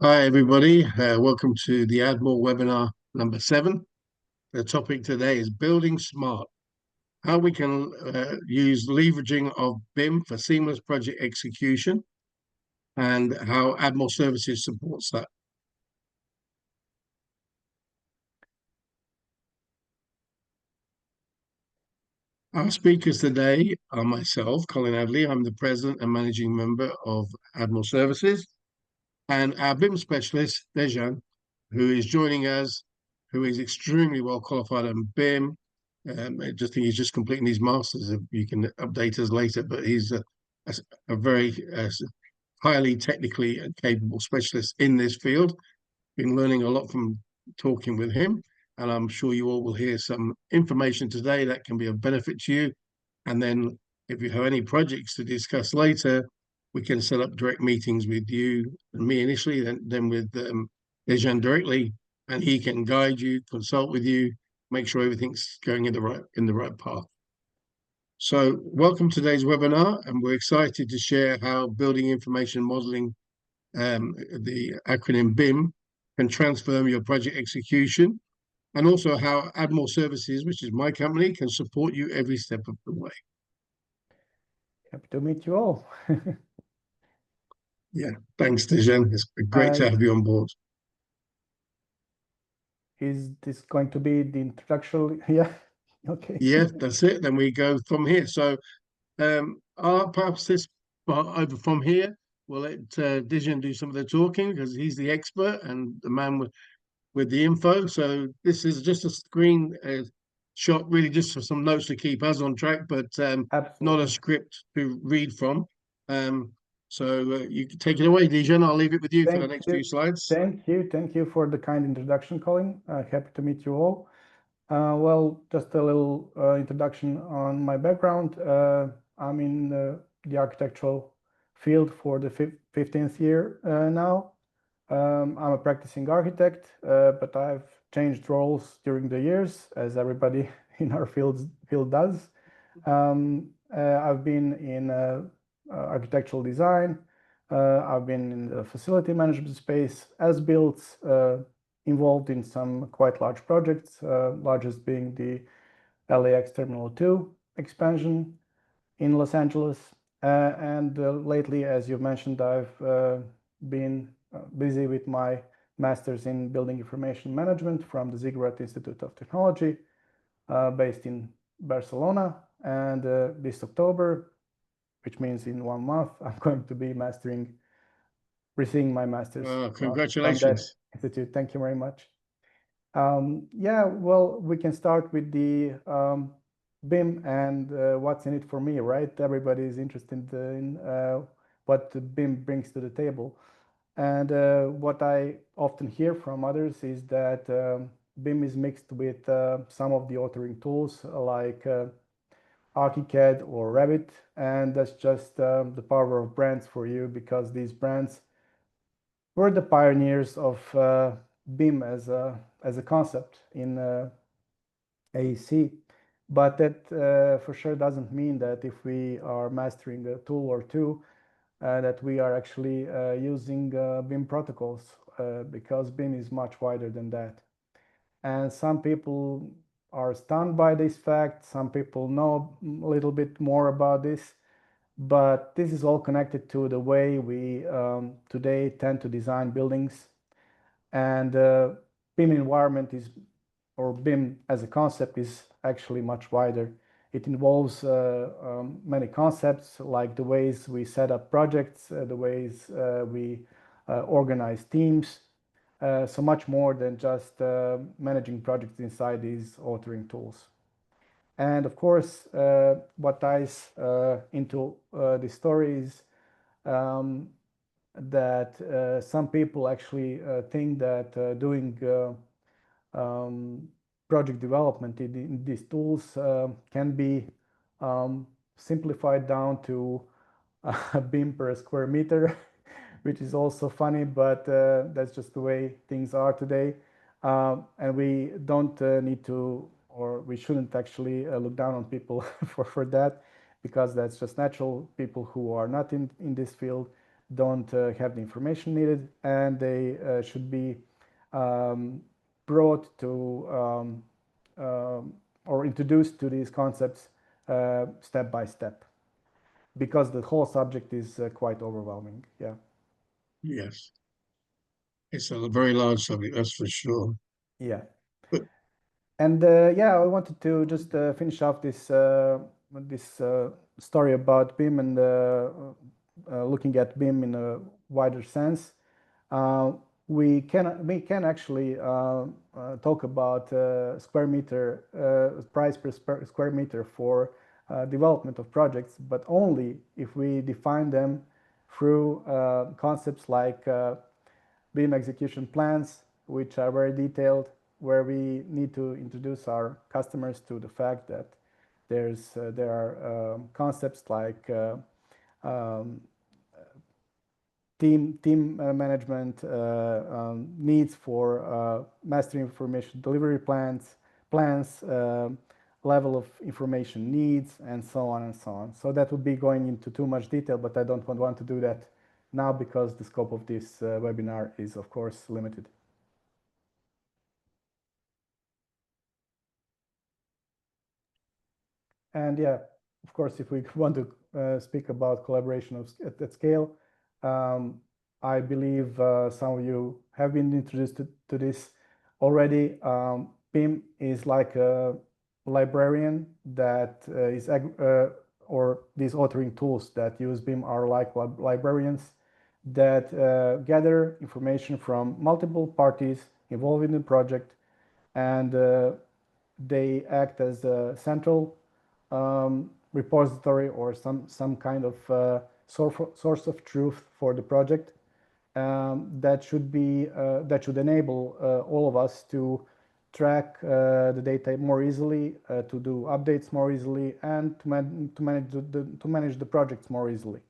Hi, everybody. Welcome to the Admiral webinar number 7. The topic today is building smart, how we can use leveraging of BIM for seamless project execution and how Admiral Services supports that. Our speakers today are myself, Colin Adley. I'm the President and Managing Member of Admiral Services, and our BIM specialist, Dejan, who is joining us, who is extremely well qualified on BIM. I just think he's just completing his masters. You can update us later, but he's a very highly technically capable specialist in this field. Been learning a lot from talking with him, and I'm sure you all will hear some information today that can be of benefit to you. And then, if you have any projects to discuss later, we can set up direct meetings with you and me initially, then with Dejan directly, and he can guide you, consult with you, make sure everything's going in the right path. So, welcome to today's webinar, and we're excited to share how building information modeling, the acronym BIM, can transform your project execution, and also how Admiral Services, which is my company, can support you every step of the way. Happy to meet you all. Yeah, thanks, Dejan. It's great to have you on board. Is this going to be the introduction? Yeah, okay. Yeah, that's it. Then we go from here. So I'll pass this part over from here. We'll let Dejan do some of the talking because he's the expert and the man with the info. So this is just a screen shot, really just for some notes to keep us on track, but not a script to read from. So you can take it away, Dejan. I'll leave it with you for the next few slides. Thank you for the kind introduction, Colin. Happy to meet you all. Well, just a little introduction on my background. I'm in the architectural field for the 15th year now. I'm a practicing architect, but I've changed roles during the years, as everybody in our field does. I've been in architectural design. I've been in the facility management space, as built, involved in some quite large projects, largest being the LAX Terminal 2 expansion in Los Angeles. And lately, as you mentioned, I've been busy with my master's in building information management from the Ziggurat Institute of Technology, based in Barcelona. And this October, which means in 1 month, I'm going to be receiving my master's. Congratulations. From that institute. Thank you very much. Yeah, well, we can start with the BIM and what's in it for me, right? Everybody is interested in what the BIM brings to the table. And what I often hear from others is that BIM is mixed with some of the authoring tools like ArchiCAD or Revit, and that's just the power of brands for you, because these brands were the pioneers of BIM as a concept in AEC. But that for sure doesn't mean that if we are mastering a tool or two, that we are actually using BIM protocols, because BIM is much wider than that. And some people are stunned by this fact. Some people know a little bit more about this, but this is all connected to the way we today tend to design buildings. And BIM environment is, or BIM as a concept, is actually much wider. It involves many concepts, like the ways we set up projects, the ways we organize teams, so much more than just managing projects inside these authoring tools. And of course, what ties into the story is that some people actually think that doing project development in these tools can be simplified down to a BIM per square meter, which is also funny, but that's just the way things are today. And we don't need to, or we shouldn't actually look down on people for that, because that's just natural. People who are not in this field, don't have the information needed, and they should be brought to or introduced to these concepts step by step, because the whole subject is quite overwhelming. Yeah. Yes, it's a very large subject, that's for sure. Yeah. But And yeah, I wanted to just finish off this story about BIM and looking at BIM in a wider sense. Uh, we can actually talk about square meter price per square meter for development of projects, but only if we define them through concepts like BIM execution plans, which are very detailed, where we need to introduce our customers to the fact that there are concepts like um, team management, needs for master information delivery plans, level of information needs, and so on and so on. So that would be going into too much detail, but I don't want to do that now because the scope of this webinar is, of course, limited. And yeah, of course, if we want to speak about collaboration at scale, I believe some of you have been introduced to this already. BIM is like a librarian that or these authoring tools that use BIM are like librarians that gather information from multiple parties involved in the project, and they act as a central repository or some kind of source of truth for the project, that should enable all of us to track the data more easily, to do updates more easily, and to manage the projects more easily.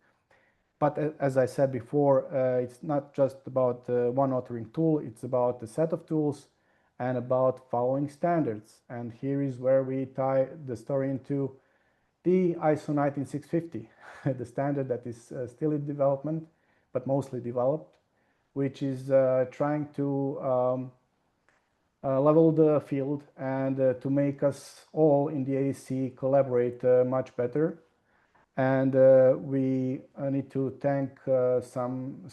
But as I said before, it's not just about one authoring tool, it's about a set of tools and about following standards. And here is where we tie the story into the ISO 19650, the standard that is still in development, but mostly developed, which is trying to level the field and to make us all in the AEC collaborate much better. And we need to thank some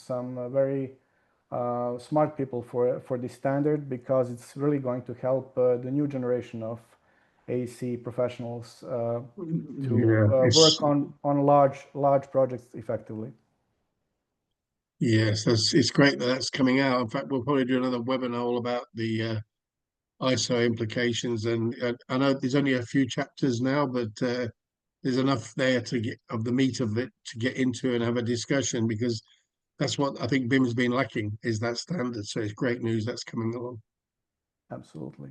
very smart people for this standard, because it's really going to help the new generation of AEC professionals to yeah, work on large projects effectively. yes, it's great that that's coming out. In fact, we'll probably do another webinar all about the ISO implications, and I know there's only a few chapters now, but there's enough there to get of the meat of it to get into and have a discussion, because that's what I think BIM's been lacking, is that standard. So it's great news that's coming along. Absolutely.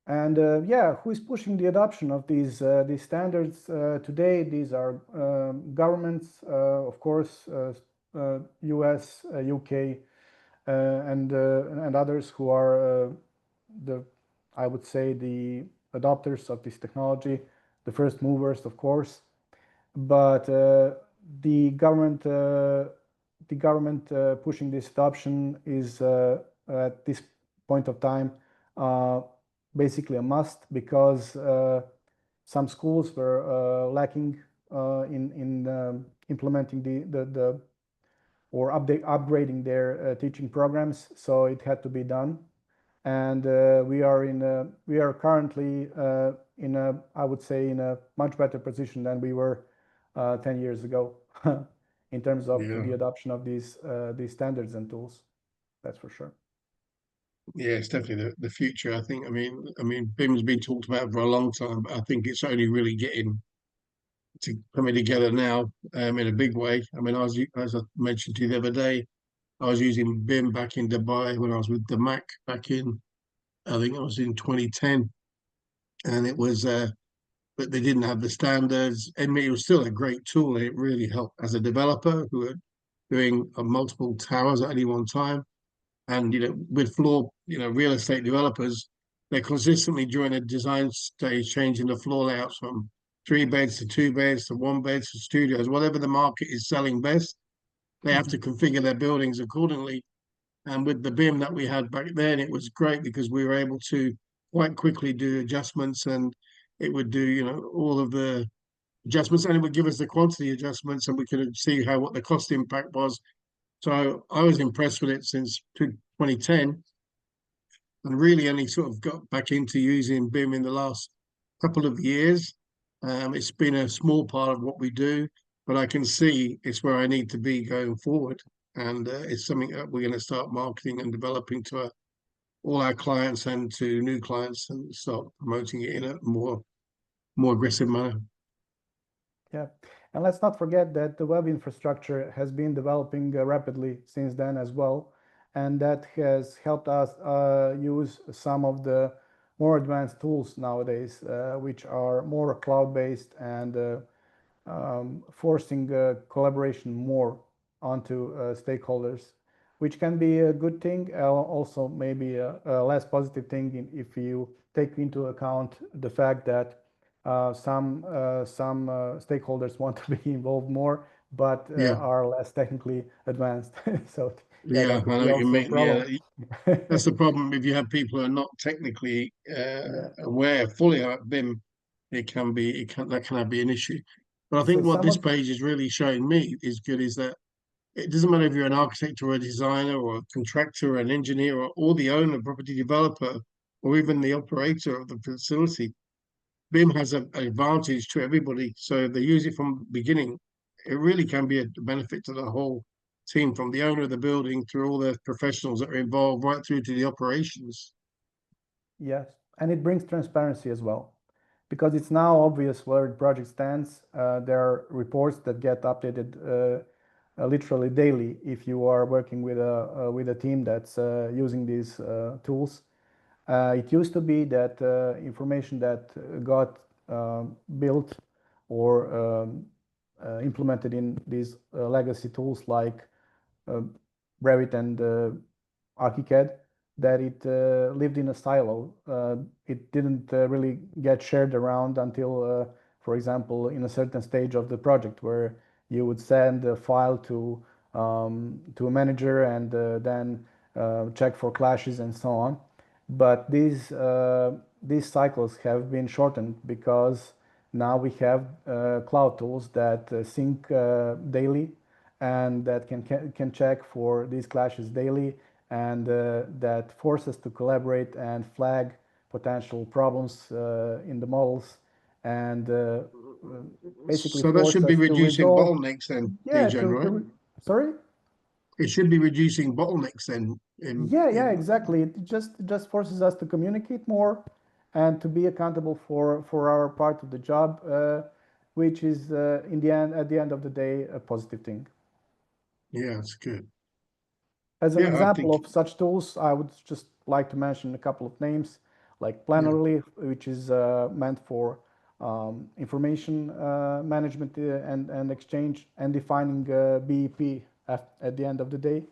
And yeah, who is pushing the adoption of these standards today? These are governments, of course, US, UK, and others who are the, I would say, the adopters of this technology, the first movers, of course. But the government, pushing this adoption is at this point of time basically a must, because some schools were lacking in implementing the or upgrading their teaching programs, so it had to be done. And we are currently in a, I would say, in a much better position than we were 10 years ago in terms of Yeah, the adoption of these standards and tools. That's for sure. yeah, it's definitely the future. I mean, BIM's been talked about for a long time, but I think it's only really getting to coming together now in a big way. I mean, as I mentioned to you the other day, I was using BIM back in Dubai when I was with the Mac back in, I think it was in 2010, and it was but they didn't have the standards. And it was still a great tool. It really helped as a developer who were doing multiple towers at any one time. And with real estate developers, they're consistently during a design stage changing the floor layouts from 3 beds to 2 beds to 1 beds to studios, whatever the market is selling best. they have to configure their buildings accordingly. And with the BIM that we had back then, it was great because we were able to quite quickly do adjustments, and it would do, all of the adjustments, and it would give us the quantity adjustments, and we could see what the cost impact was. So I was impressed with it since 2010, and really only sort of got back into using BIM in the last couple of years. It's been a small part of what we do, but I can see it's where I need to be going forward. And it's something that we're going to start marketing and developing to all our clients and to new clients, and start promoting it in a more aggressive manner. Yeah, and let's not forget that the web infrastructure has been developing rapidly since then as well, and that has helped us use some of the more advanced tools nowadays, which are more cloud-based and forcing collaboration more onto stakeholders, which can be a good thing, also maybe a less positive thing if you take into account the fact that some stakeholders want to be involved more, but Yeah, are less technically advanced. So yeah, yeah, that I could know be what you also a mean. Yeah, problem. that's the problem. If you have people who are not technically Yeah. aware fully about BIM, that can be an issue. But I So think what some this of page is really showing me is good is that it doesn't matter if you're an architect or a designer or a contractor or an engineer or the owner, property developer, or even the operator of the facility. BIM has an advantage to everybody. So if they use it from the beginning, it really can be a benefit to the whole team, from the owner of the building through all the professionals that are involved, right through to the operations. Yes, and it brings transparency as well, because it's now obvious where the project stands. There are reports that get updated literally daily if you are working with a team that's using these tools. It used to be that information that got built or implemented in these legacy tools like uh, Revit and ArchiCAD, that it lived in a silo. It didn't really get shared around until, for example, in a certain stage of the project where you would send a file to a manager and then check for clashes and so on. But these cycles have been shortened because now we have cloud tools that sync daily and that can check for these clashes daily, and that force us to collaborate and flag potential problems in the models, and basically So that force should be us to reducing resolve. bottlenecks then, Yeah, Dejan, right? sorry. It should be reducing bottlenecks then Yeah, in exactly. It just forces us to communicate more and to be accountable for our part of the job, which is in the end, at the end of the day, a positive thing. yeah, it's good. As an Yeah, I example think of such tools, I would just like to mention a couple of names, like yeah, Plannerly, which is meant for information management and exchange and defining BEP at the end of the day.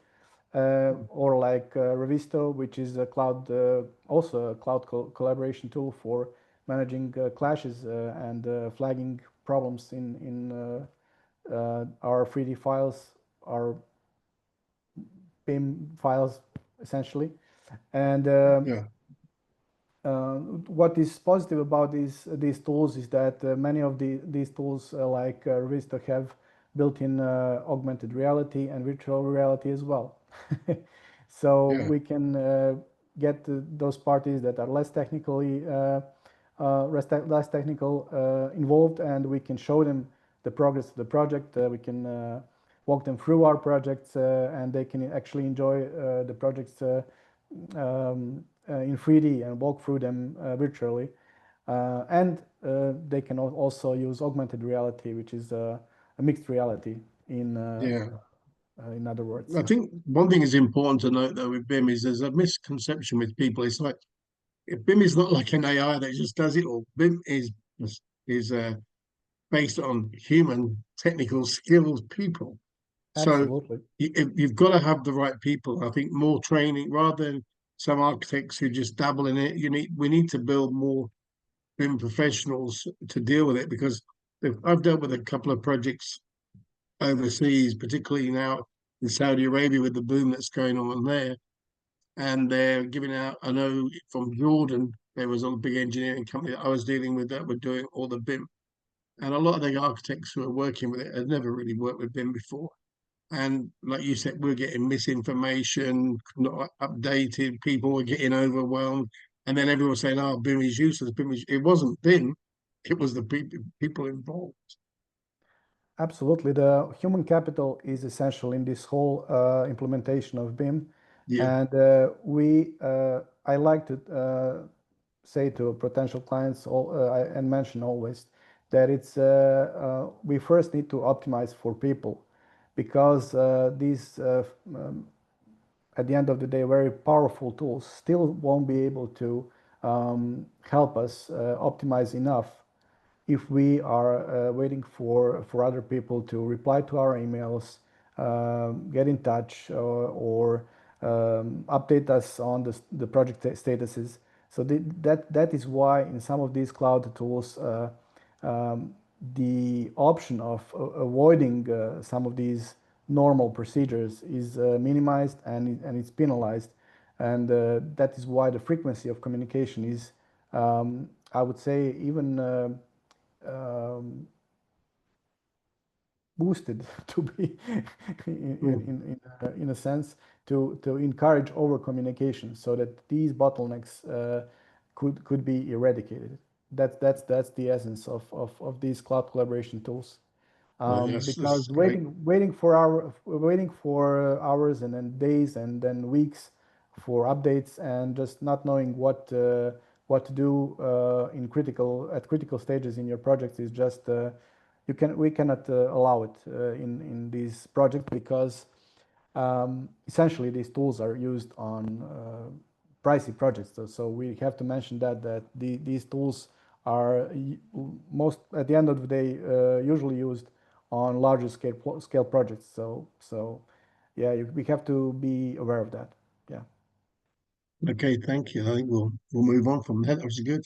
Or like Revisto, which is a cloud, also a cloud collaboration tool for managing clashes and flagging problems in our 3D files, our BIM files, essentially. And yeah, what is positive about these tools is that many of these tools, like Revisto, have built-in augmented reality and virtual reality as well. So yeah, we can get those parties that are less technically less technical involved, and we can show them the progress of the project. We can walk them through our projects, and they can actually enjoy the projects in 3D and walk through them virtually. And they can also use augmented reality, which is a mixed reality yeah. in other words. I think one thing is important to note though with BIM is there's a misconception with people. It's like BIM is not like an AI that just does it all. BIM is based on human technical skills, people. So Absolutely. you've got to have the right people. I think more training rather than some architects who just dabble in it. We need to build more BIM professionals to deal with it, because I've dealt with a couple of projects overseas, particularly now. in Saudi Arabia with the boom that's going on there. And they're giving out, I know from Jordan, there was a big engineering company that I was dealing with that were doing all the BIM. And a lot of the architects who are working with it had never really worked with BIM before. And like you said, we're getting misinformation, not updated, people were getting overwhelmed. And then everyone was saying, oh, BIM is useless. It wasn't BIM, it was the people involved. Absolutely. The human capital is essential in this whole implementation of BIM. Yeah. And I like to say to potential clients and mention always that we first need to optimize for people, because these at the end of the day very powerful tools still won't be able to help us optimize enough if we are waiting for other people to reply to our emails, get in touch, or update us on the project statuses. So that is why in some of these cloud tools, um, the option of avoiding some of these normal procedures is minimized, and it's penalized. And that is why the frequency of communication is, I would say, even um, boosted to be Mm. in a sense to encourage over communication so that these bottlenecks could be eradicated. That's the essence of these cloud collaboration tools. Well, yes, that's Because great. waiting for hours and then days and then weeks for updates, and just not knowing what to do at critical stages in your project is just we cannot allow it in these projects, because essentially these tools are used on pricey projects. So we have to mention that these tools are most at the end of the day usually used on larger scale projects. So yeah, we have to be aware of that. Yeah. Okay, thank you. I think we'll move on from that. That was good.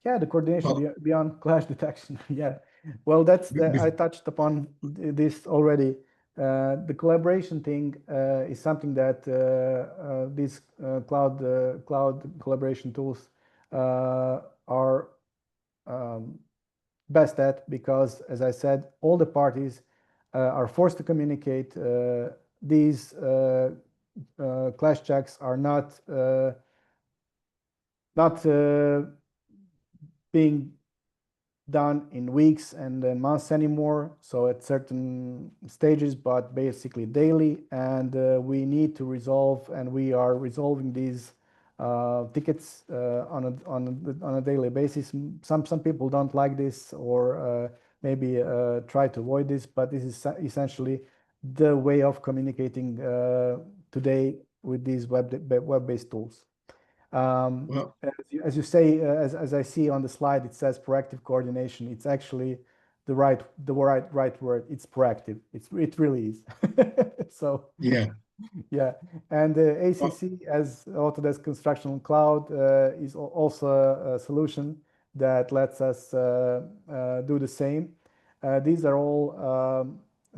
Yeah, the coordination Well, beyond clash detection. Yeah, well, I touched upon this already. The collaboration thing is something that these cloud collaboration tools are um, best at, because, as I said, all the parties are forced to communicate. These clash checks are not being done in weeks and then months anymore. So at certain stages, but basically daily. And we need to resolve, and we are resolving these tickets on a daily basis. Some people don't like this, or maybe try to avoid this, but this is essentially the way of communicating today with these web-based tools. well, As you say, as I see on the slide, it says proactive coordination. It's actually the right word. It's proactive. It really is. So yeah. yeah, and Well, ACC as Autodesk Construction Cloud is also a solution that lets us do the same. These are all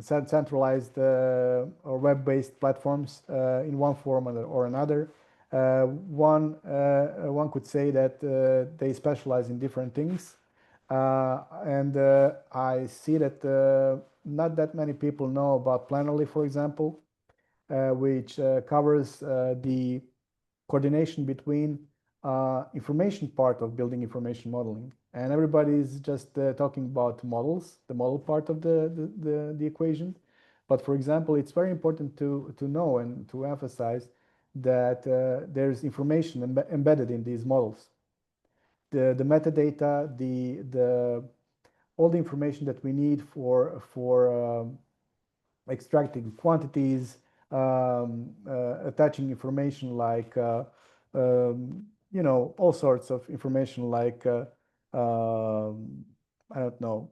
centralized or web-based platforms in one form or another. One could say that they specialize in different things, and I see that not that many people know about Planoly, for example, which covers the coordination between information part of building information modeling. And everybody is just talking about models, the model part of the equation. But for example, it's very important to know and to emphasize that there's information embedded in these models. The metadata, all the information that we need for extracting quantities, attaching information like all sorts of information like I don't know,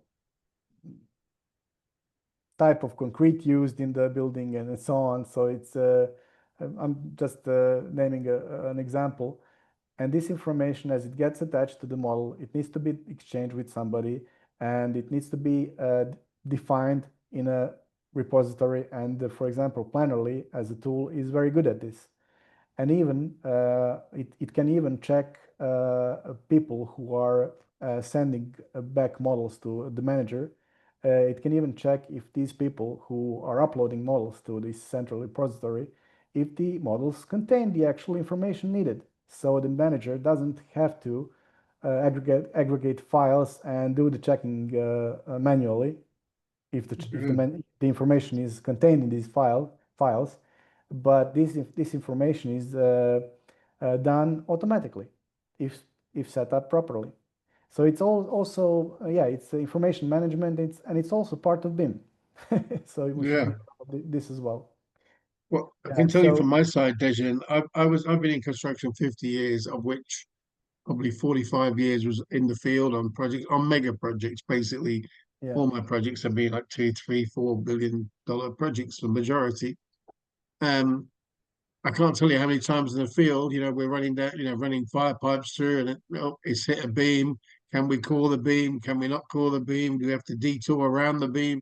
type of concrete used in the building and so on. So I'm just naming an example. And this information, as it gets attached to the model, it needs to be exchanged with somebody. and it needs to be defined in a repository. And for example, Plannerly as a tool is very good at this. And even it can even check people who are sending back models to the manager. It can even check if these people who are uploading models to this central repository, if the models contain the actual information needed. So the manager doesn't have to aggregate files and do the checking manually if the information is contained in these files, but this information is done automatically if set up properly. So it's also yeah, it's information management. It's also part of BIM. So we should be Yeah. proud of this as well. Well, I Yeah. can tell you from So my side, Dejan, I've been in construction 50 years, of which probably 45 years was in the field on projects, on mega projects. Basically, yeah, all my projects have been like two, three, $4 billion projects, the majority. Um, I can't tell you how many times in the field, we're running that, running fire pipes through, and it's hit a beam. Can we call the beam? Can we not call the beam? Do we have to detour around the beam?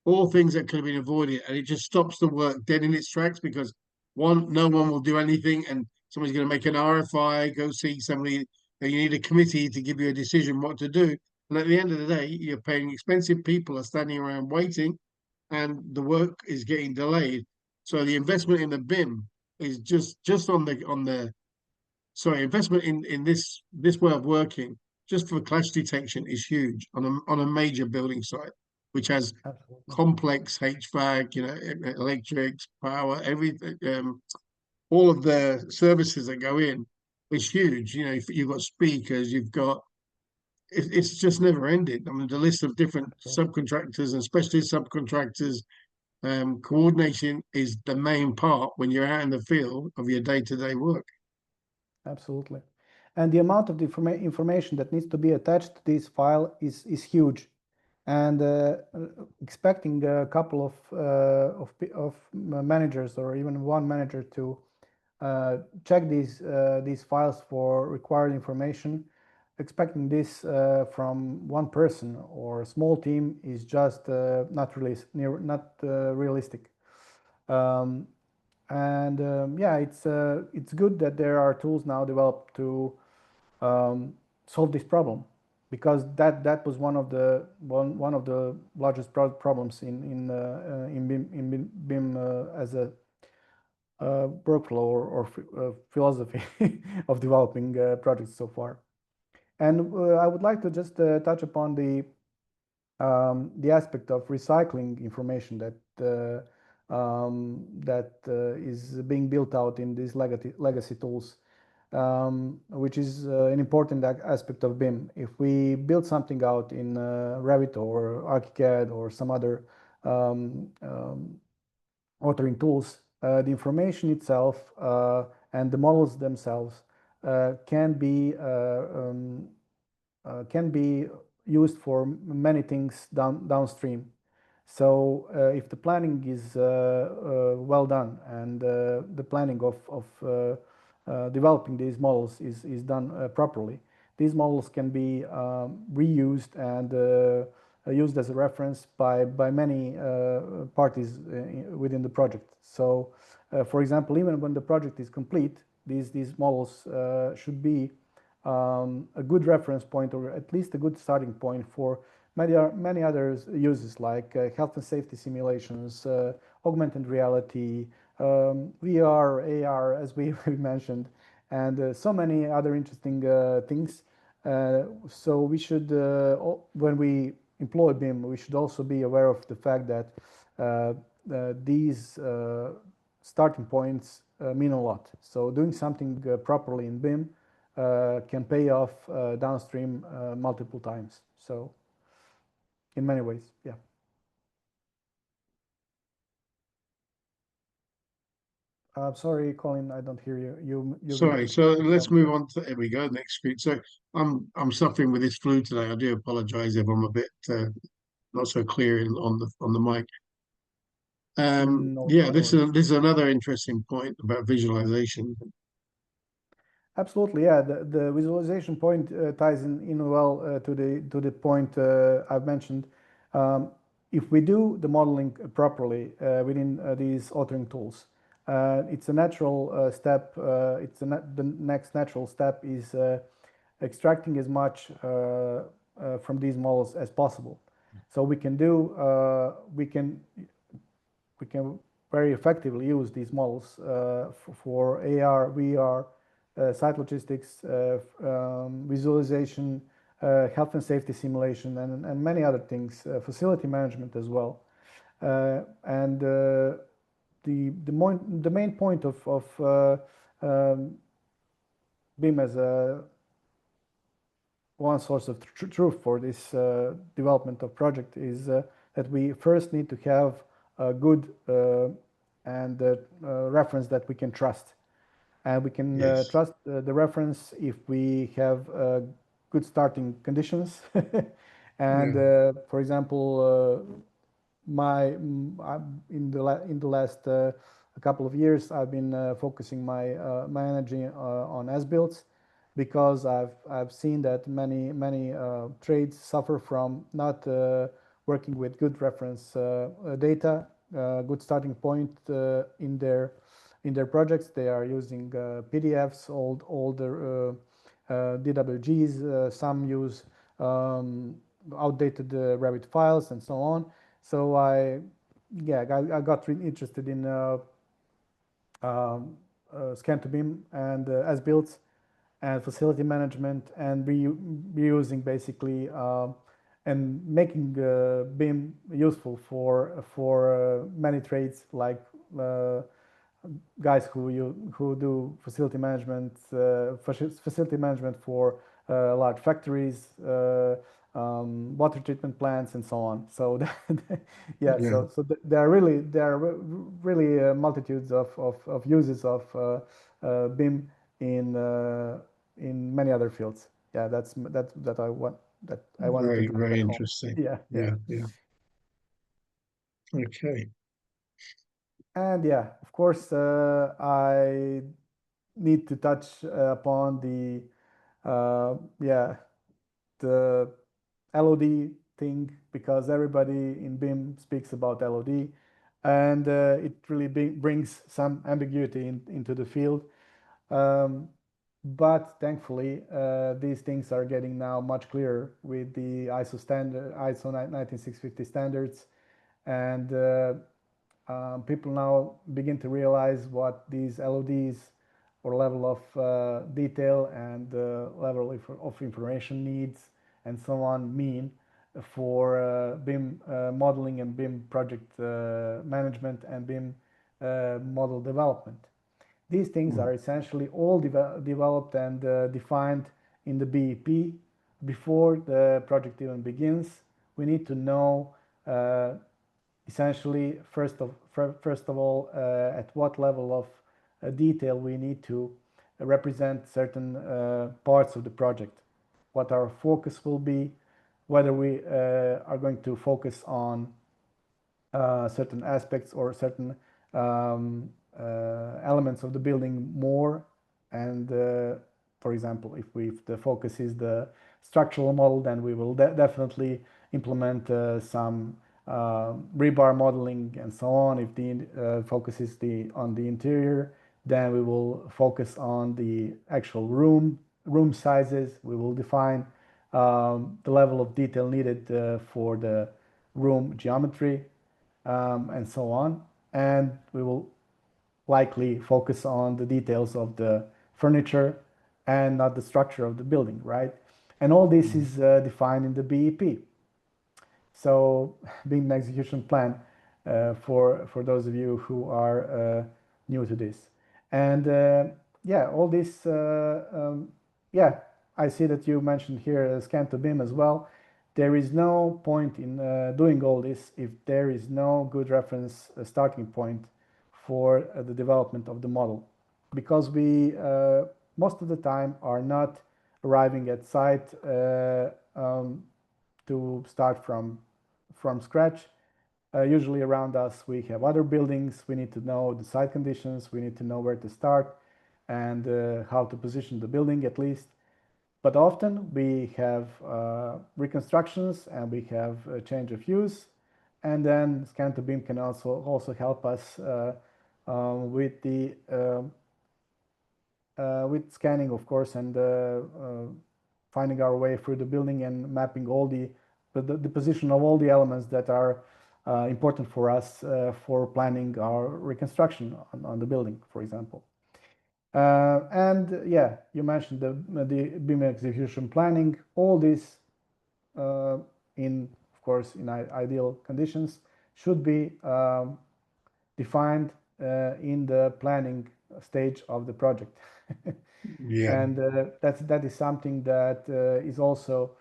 All things that could have been avoided, and it just stops the work dead in its tracks because no one will do anything, and somebody's going to make an RFI, go see somebody, and you need a committee to give you a decision what to do. And at the end of the day, you're paying expensive people are standing around waiting, and the work is getting delayed. So the investment in the BIM is just on the sorry, investment in this way of working just for clash detection is huge on a major building site, which has absolutely, complex HVAC, electrics, power, everything, all of the services that go in is huge. You've got speakers, it's just never ended. I mean, the list of different absolutely. subcontractors and specialist subcontractors, coordination is the main part when you're out in the field of your day-to-day work. Absolutely. And the amount of the information that needs to be attached to this file is huge. And expecting a couple of managers or even one manager to check these files for required information, expecting this from one person or a small team is just not realistic. Um, and yeah, it's good that there are tools now developed to um, solve this problem, because that was one of the largest problems in BIM as a workflow or philosophy of developing projects so far. And I would like to just touch upon the aspect of recycling information that is being built out in these legacy tools, which is an important aspect of BIM. If we build something out in Revit or ArchiCAD or some other um, um, authoring tools, the information itself and the models themselves can be used for many things downstream. So if the planning is well done and the planning of developing these models is done properly, these models can be reused and used as a reference by many parties within the project. So, for example, even when the project is complete, these models should be a good reference point, or at least a good starting point for many other uses like health and safety simulations, augmented reality, VR, AR, as we mentioned, and so many other interesting things. So we should, when we employ BIM, we should also be aware of the fact that these starting points mean a lot. So doing something properly in BIM can pay off downstream multiple times. So in many ways, yeah. Sorry, Colin, I don't hear you. You Sorry, so muted let's yourself. move Yeah. on to there we go, next screen. So I'm suffering with this flu today. I do apologize if I'm a bit not so clear on the mic. No, Yeah, no worries. this is another interesting point about visualization. Absolutely, yeah. The visualization point ties in well to the point I've mentioned. Um, if we do the modeling properly within these authoring tools, it's a natural step. The next natural step is extracting as much from these models as possible. So we can very effectively use these models for AR, VR, site logistics, visualization, health and safety simulation, and many other things, facility management as well. The main point of BIM as a one source of truth for this development of project is that we first need to have a good and reference that we can trust. And we can Yes. trust the reference if we have good starting conditions. And Yeah. for example, in the last a couple of years, I've been focusing my energy on as-builts because I've seen that many trades suffer from not working with good reference data, good starting point in their projects. They are using PDFs, older DWGs. Some use outdated Revit files and so on. So I got really interested in scan to BIM and as built and facility management and reusing basically and making BIM useful for many trades like guys who do facility management for large factories, water treatment plants, and so on. So yeah, Yeah. there are really multitudes of uses of BIM in many other fields. Yeah, that I wanted to Very, drive very that home. interesting. Yeah, yeah. Yeah. Yeah. Okay. And yeah, of course, I need to touch upon yeah, the LOD thing because everybody in BIM speaks about LOD, and it really brings some ambiguity into the field. Um, but thankfully, these things are getting now much clearer with the ISO 19650 standards, and people now begin to realize what these LODs or level of detail and level of information needs and so on mean for BIM modeling and BIM project management and BIM model development. These things Mm. are essentially all developed and defined in the BEP before the project even begins. We need to know essentially first of all at what level of detail we need to represent certain parts of the project, what our focus will be, whether we are going to focus on certain aspects or certain elements of the building more. And for example, if the focus is the structural model, then we will definitely implement some rebar modeling and so on. If the focus is on the interior, then we will focus on the actual room sizes. We will define the level of detail needed for the room geometry and so on. And we will likely focus on the details of the furniture and not the structure of the building, right? And all this Mm. is defined in the BEP. So, being an execution plan for those of you who are new to this, and yeah, all this. Yeah, I see that you mentioned here scan to BIM as well. There is no point in doing all this if there is no good reference starting point for the development of the model, because we most of the time are not arriving at site to start from scratch. Usually around us we have other buildings. We need to know the site conditions. We need to know where to start, and how to position the building at least. But often we have reconstructions and we have a change of use, and then scan to BIM can also help us with the with scanning, of course, and finding our way through the building and mapping all the position of all the elements that are important for us for planning our reconstruction on the building, for example. And yeah, you mentioned the BIM execution planning. All this, in of course, in ideal conditions, should be defined in the planning stage of the project. Yeah, And that is something that is also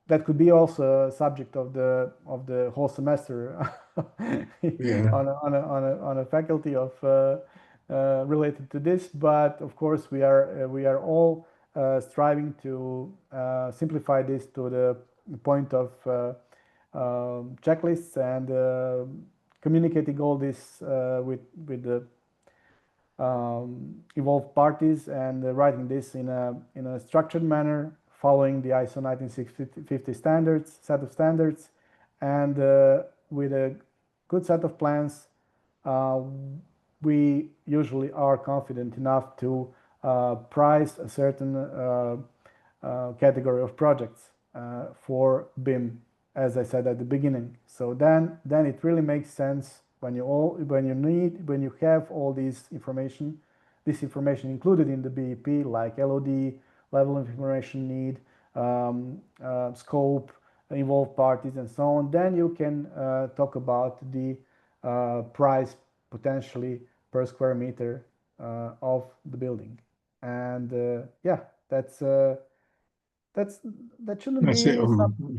that could be also a subject of the whole semester yeah. on a faculty of related to this. But of course, we are all striving to simplify this to the point of checklists and communicating all this with the involved parties, and writing this in a structured manner, following the ISO 19650 standards, set of standards, and with a good set of plans, we usually are confident enough to price a certain category of projects for BIM, as I said at the beginning. So then it really makes sense when you have all this information included in the BEP, like LOD, level of information need, scope, involved parties, and so on. Then you can talk about the price potentially per square meter of the building. And yeah, that shouldn't That's it.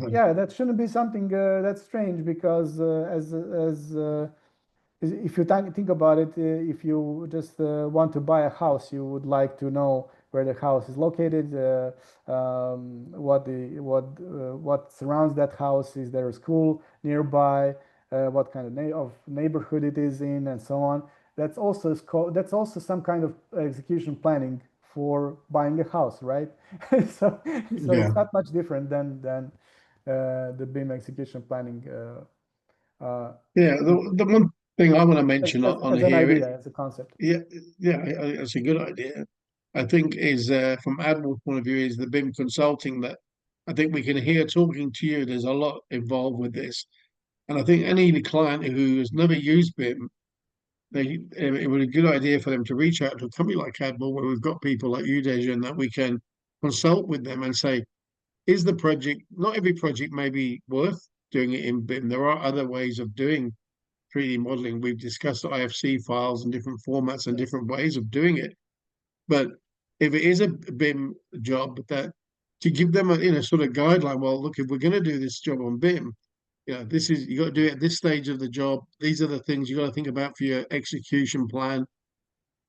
be that shouldn't be something that's strange, because if you think about it, if you just want to buy a house, you would like to know where the house is located, what surrounds that house. Is there a school nearby? What kind of neighborhood it is in, and so on. That's also some kind of execution planning for buying a house, right? so Yeah, it's not much different than the BIM execution planning. yeah. The one thing I want to mention on As an here, idea, as a concept. yeah, yeah, that's a good idea. I think is from Admiral's point of view is the BIM consulting that I think we can hear talking to you. There's a lot involved with this, and I think any client who has never used BIM, it would be a good idea for them to reach out to a company like Admiral, where we've got people like you, Dejan, that we can consult with them and say, is the project, not every project may be worth doing it in BIM. There are other ways of doing 3D modeling. We've discussed IFC files and different formats and Yes. different ways of doing it. But if it is a BIM job, that to give them a sort of guideline, well, look, if we're going to do this job on BIM, this is you got to do it at this stage of the job. These are the things you got to think about for your execution plan.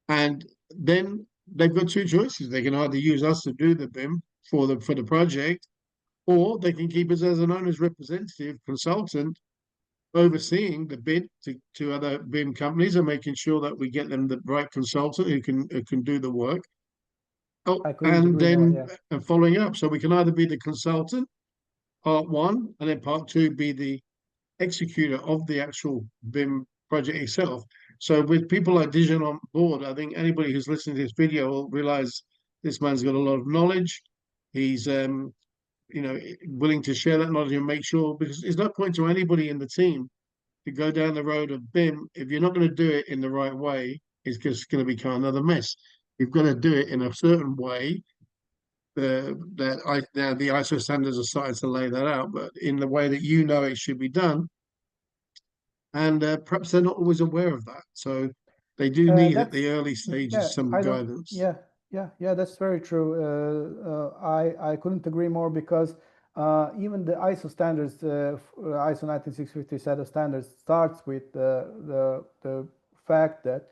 And then they've got two choices. They can either use us to do the BIM for the project, or they can keep us as an owner's representative consultant overseeing the bid to other BIM companies and making sure that we get them the right consultant who can do the work. Oh, I couldn't and agree more. then Yeah. following up. So we can either be the consultant, part one, and then part two be the executor of the actual BIM project itself. So with people like Dijon on board, I think anybody who's listening to this video will realize this man's got a lot of knowledge. He's willing to share that knowledge and make sure, because there's no point to anybody in the team to go down the road of BIM if you're not going to do it in the right way. It's just going to become another mess. You've got to do it in a certain way. Now the ISO standards are starting to lay that out, but in the way that it should be done, and perhaps they're not always aware of that. So they do need at the That's early stages Yeah. some I don't. guidance. Yeah. That's very true. I couldn't agree more, because even the ISO standards, ISO 19650 set of standards, starts with the fact that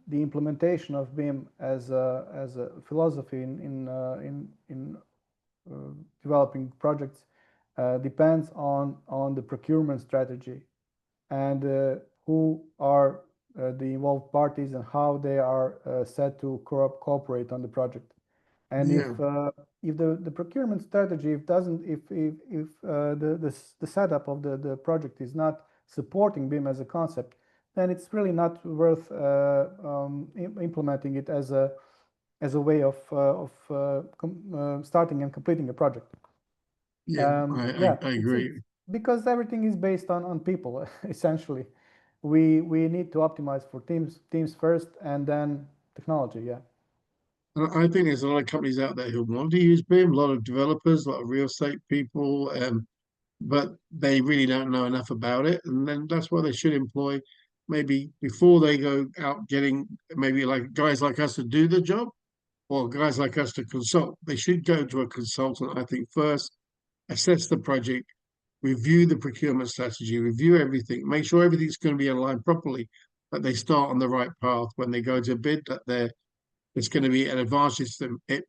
the implementation of BIM as a philosophy in developing projects depends on the procurement strategy, and who are the involved parties and how they are set to cooperate on the project. And Yeah, if the procurement strategy if doesn't if the setup of the project is not supporting BIM as a concept, then it's really not worth implementing it as a way of starting and completing a project. yeah, Yeah, I it's agree. because everything is based on people essentially. We need to optimize for teams first and then technology. Yeah. And I think there's a lot of companies out there who want to use BIM, a lot of developers, a lot of real estate people, but they really don't know enough about it. And then that's why they should employ maybe before they go out getting maybe like guys like us to do the job or guys like us to consult. They should go to a consultant, I think, first, assess the project, review the procurement strategy, review everything, make sure everything's going to be aligned properly, that they start on the right path when they go to bid, that it's going to be an advantage to them.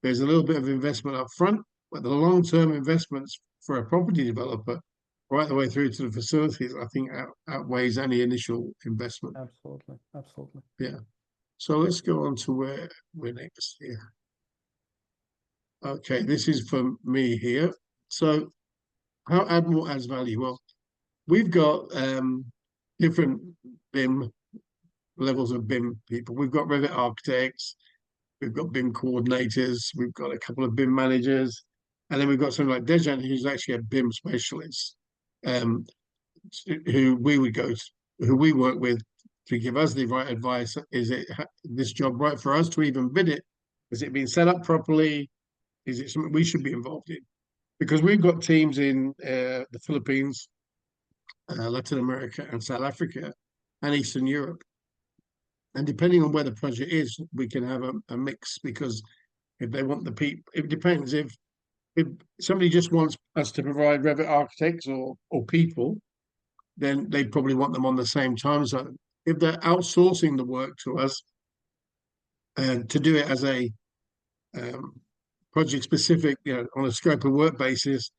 There's a little bit of investment up front, but the long-term investments for a property developer, right the way through to the facilities, I think outweighs any initial investment. Absolutely, absolutely. Yeah. So let's go on to where we're next here. Okay, this is for me here. So how Admiral adds value? Well, we've got different BIM levels of BIM people. We've got Revit architects, we've got BIM coordinators, we've got a couple of BIM managers, and then we've got someone like Dejan, who's actually a BIM specialist, um, who we would go to, who we work with to give us the right advice. Is it this job right for us to even bid it? Has it been set up properly? Is it something we should be involved in? Because we've got teams in the Philippines, Latin America, and South Africa, and Eastern Europe. And depending on where the project is, we can have a mix because if they want the people, it depends. If somebody just wants us to provide Revit architects or people, then they probably want them on the same time zone. If they're outsourcing the work to us and to do it as a project specific, on a scope of work basis,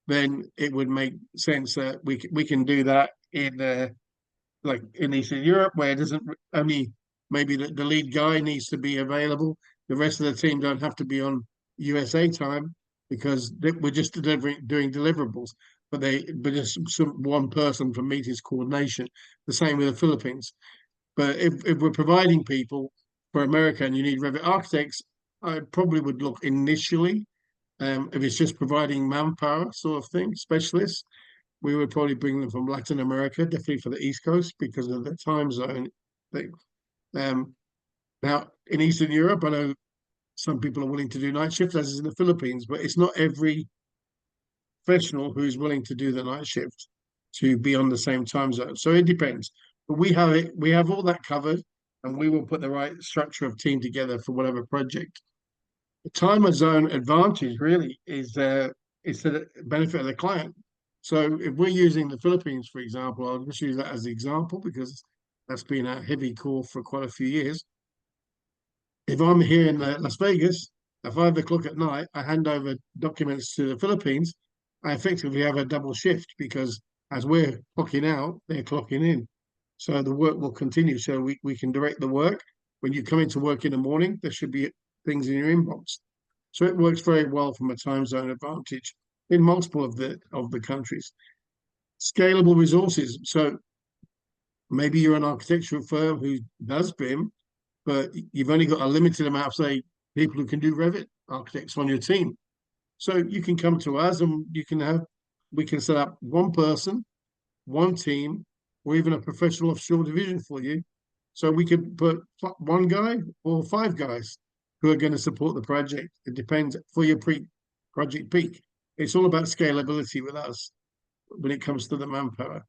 then it would make sense that we can do that in like in Eastern Europe, where it doesn't only maybe the lead guy needs to be available. The rest of the team don't have to be on USA time because we're just doing deliverables. But just one person for meetings coordination. The same with the Philippines. But if we're providing people for America and you need Revit architects, I probably would look initially if it's just providing manpower sort of thing, specialists, we would probably bring them from Latin America, definitely for the East Coast because of the time zone thing. Um, Now, in Eastern Europe, I know some people are willing to do night shift, as is in the Philippines, but it's not every professional who's willing to do the night shift to be on the same time zone. So it depends. But we have it, we have all that covered, and we will put the right structure of team together for whatever project. The time zone advantage really is to the benefit of the client. So if we're using the Philippines, for example, I'll just use that as the example because that's been a heavy call for quite a few years. If I'm here in Las Vegas at 5 o'clock at night, I hand over documents to the Philippines. I effectively have a double shift because as we're clocking out, they're clocking in. So the work will continue. So we can direct the work. When you come into work in the morning, there should be things in your inbox. So it works very well from a time zone advantage in multiple of the countries. Scalable resources. So maybe you're an architectural firm who does BIM, but you've only got a limited amount of, say, people who can do Revit architects on your team. So you can come to us and we can set up one person, one team, or even a professional offshore division for you. So we could put one guy or five guys who are going to support the project. It depends for your project peak. It's all about scalability with us when it comes to the manpower.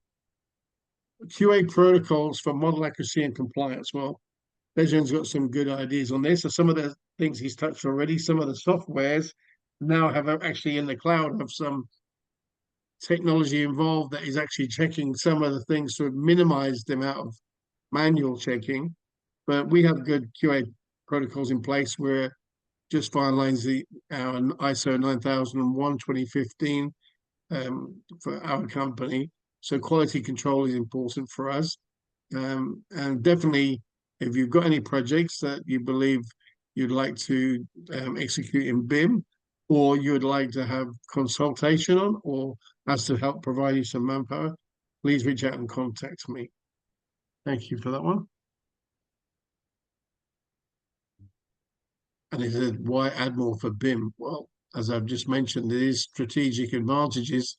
QA protocols for model accuracy and compliance. Well, Dejan's got some good ideas on this. So some of the things he's touched already, some of the softwares now have actually in the cloud have some technology involved that is actually checking some of the things to minimize the amount of manual checking. But we have good QA protocols in place. We're just finalizing our ISO 9001 2015 for our company. So quality control is important for us. And definitely, if you've got any projects that you believe you'd like to execute in BIM, or you'd like to have consultation on, or us to help provide you some manpower, please reach out and contact me. Thank you for that one. And it said, why add more for BIM? Well, as I've just mentioned, there is strategic advantages,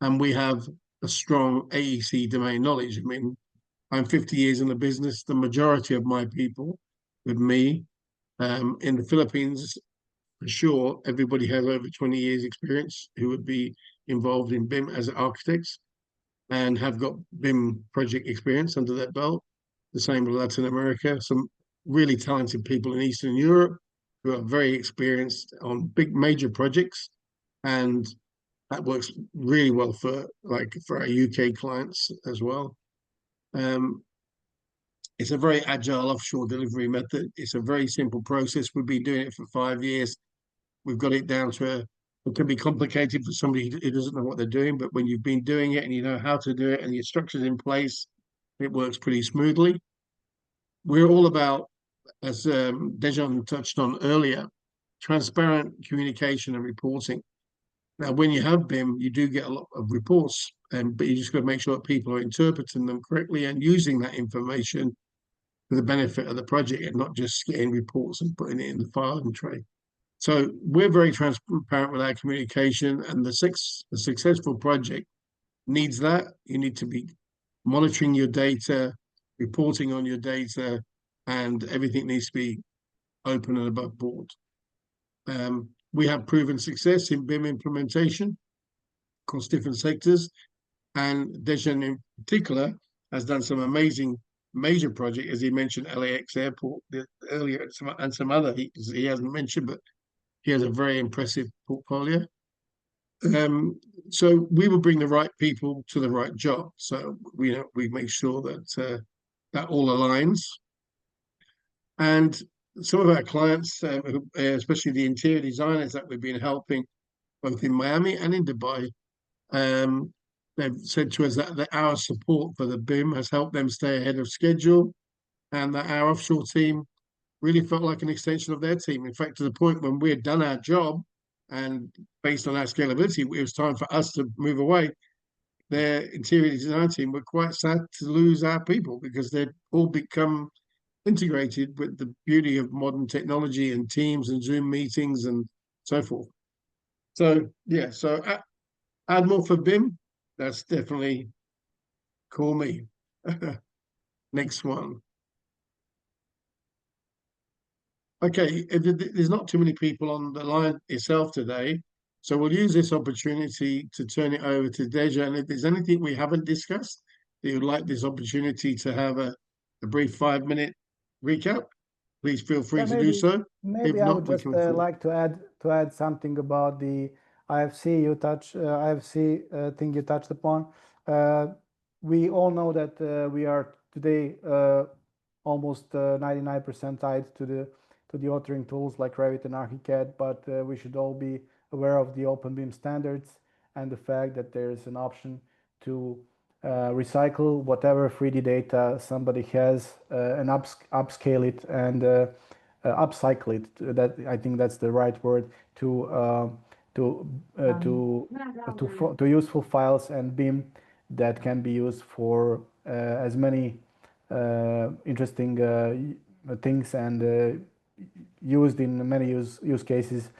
and we have a strong AEC domain knowledge. I mean, I'm 50 years in the business. The majority of my people with me in the Philippines, for sure, everybody has over 20 years experience who would be involved in BIM as architects and have got BIM project experience under their belt. The same with Latin America. Some really talented people in Eastern Europe who are very experienced on big major projects, and that works really well for our UK clients as well. It's a very agile offshore delivery method. It's a very simple process. We've been doing it for 5 years. We've got it down to it can be complicated for somebody who doesn't know what they're doing, but when you've been doing it and you know how to do it and your structure's in place, it works pretty smoothly. We're all about, as Dejan touched on earlier, transparent communication and reporting. Now, when you have BIM, you do get a lot of reports, but you just got to make sure that people are interpreting them correctly and using that information for the benefit of the project and not just getting reports and putting it in the filing tray. So we're very transparent with our communication, and the successful project needs that. You need to be monitoring your data, reporting on your data, and everything needs to be open and above board. We have proven success in BIM implementation across different sectors, and Dejan in particular has done some amazing major project, as he mentioned, LAX Airport earlier, and some other he hasn't mentioned, but he has a very impressive portfolio. So we will bring the right people to the right job. So we make sure that that all aligns. And some of our clients, especially the interior designers that we've been helping, both in Miami and in Dubai, they've said to us that our support for the BIM has helped them stay ahead of schedule, and that our offshore team really felt like an extension of their team. In fact, to the point when we had done our job and based on our scalability, it was time for us to move away. Their interior design team were quite sad to lose our people because they'd all become integrated with the beauty of modern technology and Teams and Zoom meetings and so forth. So, yeah, so add more for BIM. That's definitely call me. Next one. Okay, there's not too many people on the line itself today, so we'll use this opportunity to turn it over to Deja. And if there's anything we haven't discussed that you'd like this opportunity to have a brief 5-minute recap, please feel free to do so. Maybe If I not, would we just can afford. like to add something about the IFC thing you touched upon. We all know that we are today almost 99% tied to the authoring tools like Revit and Archicad, but we should all be aware of the Open BIM standards and the fact that there's an option to recycle whatever 3D data somebody has and upscale it and upcycle it. That I think that's the right word to useful files and BIM that can be used for as many interesting things and used in many use cases,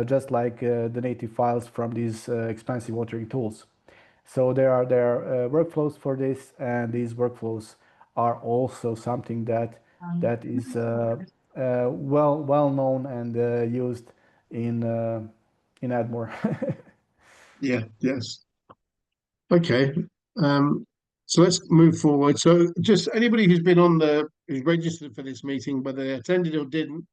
just like the native files from these expensive authoring tools. So there are workflows for this, and these workflows are also something that is well known and used in Admore. Yeah, yes. Okay. So let's move forward. So just anybody who's registered for this meeting, whether they attended or didn't,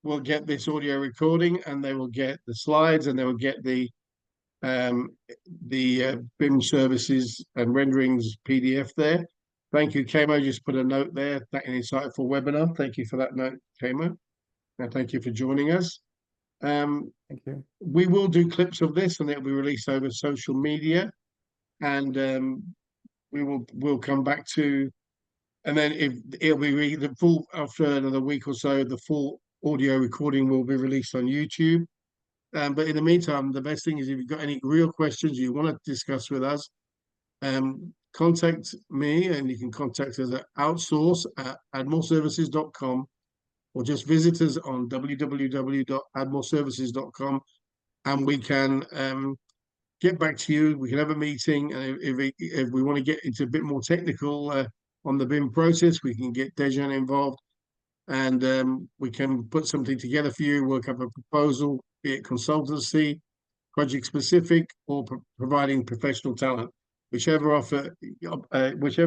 will get this audio recording, and they will get the slides, and they will get the BIM services and renderings PDF there. Thank you, Kamo. Just put a note there. An insightful webinar. Thank you for that note, Kamo. And thank you for joining us. Thank you. We will do clips of this, and it'll be released over social media. And we'll come back to, and then if it'll be the full after another week or so, the full audio recording will be released on YouTube. But in the meantime, the best thing is if you've got any real questions you want to discuss with us, contact me, and you can contact us at outsource@admoreservices.com, or just visit us on www.admoreservices.com, and we can get back to you. We can have a meeting, and if we want to get into a bit more technical on the BIM process, we can get Dejan involved, and we can put something together for you, work up a proposal, be it consultancy, project specific, or providing professional talent. Whichever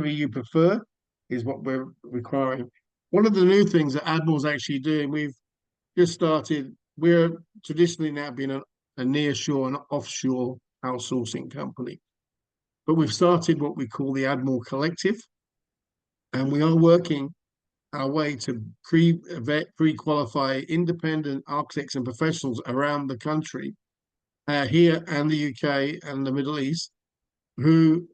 you prefer is what we're requiring. One of the new things that Admiral's actually doing, we've just started, we're traditionally now been a nearshore and offshore outsourcing company, but we've started what we call the Admiral Collective, and we are working our way to pre-vet, pre-qualify independent architects and professionals around the country, here and the UK and the Middle East, who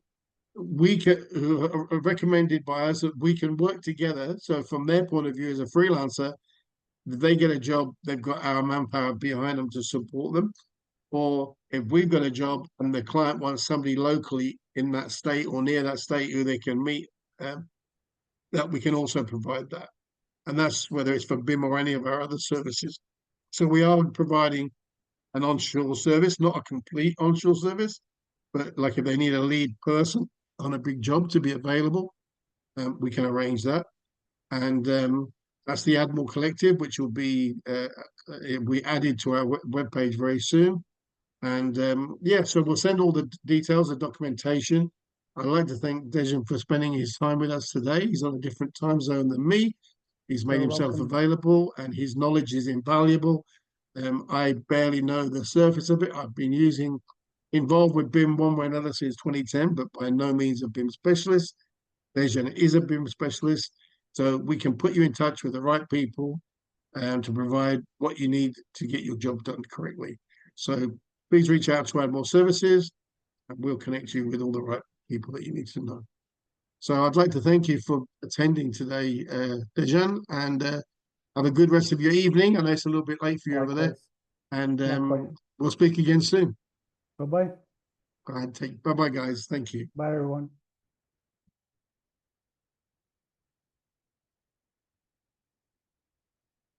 are recommended by us, that we can work together. So from their point of view as a freelancer, they get a job, they've got our manpower behind them to support them. Or if we've got a job and the client wants somebody locally in that state or near that state who they can meet, that we can also provide that. And that's whether it's for BIM or any of our other services. So we are providing an onshore service, not a complete onshore service, but like if they need a lead person on a big job to be available, we can arrange that. And that's the Admiral Collective, which will be added to our webpage very soon. And yeah, so we'll send all the details, the documentation. I'd like to thank Dejan for spending his time with us today. He's on a different time zone than me. He's made himself available, and his knowledge is invaluable. I barely know the surface of it. I've been involved with BIM one way or another since 2010, but by no means a BIM specialist. Dejan is a BIM specialist, so we can put you in touch with the right people to provide what you need to get your job done correctly. So please reach out to Admiral Services, and we'll connect you with all the right people that you need to know. So I'd like to thank you for attending today, Dejan, and have a good rest of your evening. I know it's a little bit late for you over there, and we'll speak again soon. Bye-bye. Go ahead, bye-bye, guys. Thank you. Bye, everyone.